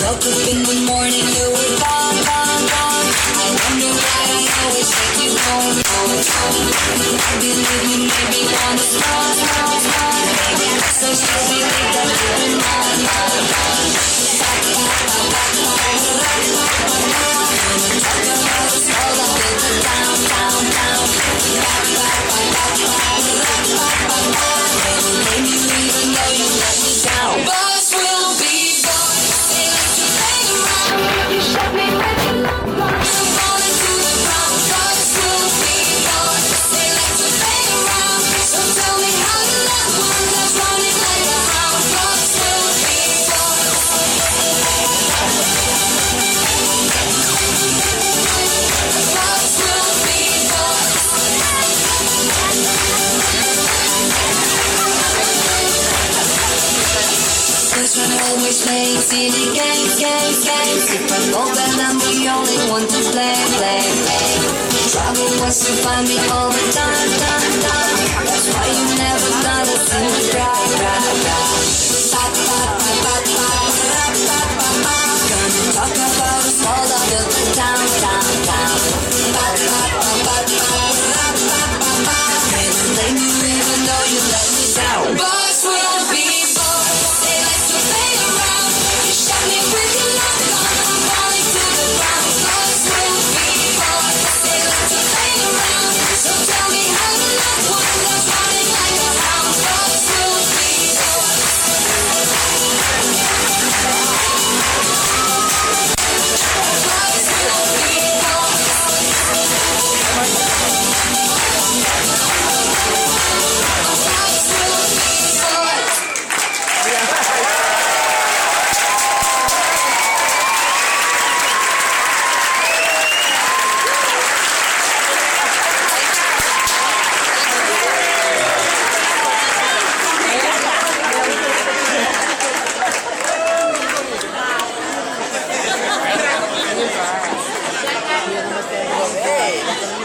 Woke up in the morning, you were gone, gone, gone. I wonder why I always take you home, home, home. I believe you made me wanna start, start, start. Maybe it's so easy that you've been mine, mine, mine. Talk about us all up in the down, down, down. Never blame you even though you let me down. Boys will be boys, they like to play around. You shut me with your love gun, I'm falling to the ground. Boys will be boys, they like to play around. So tell me how you love one that's running like a hound. Boys will be boys. Boys will be boys. Boys wanna always play silly games, games, games. If I go bad, I'm the only one to play, play, play. Trouble wants to find me all the time, time, time. That's why you never gonna see me cry, cry, cry. Ba, ba, ba, ba, ba, ba, ba, ba, ba. Gonna talk about us all up in the town, town, town. Ba, ba, ba, ba, ba, ba, ba, ba, ba. Never blame you even though you let me down. Boys will be boys, they like to play around. You shot me with your love gun, I'm falling to the ground. Boys will be boys, they like to play around. So tell me how you love one that's running like a hound. Boys will be boys. Boys will be boys. Boys will be boys. Hey!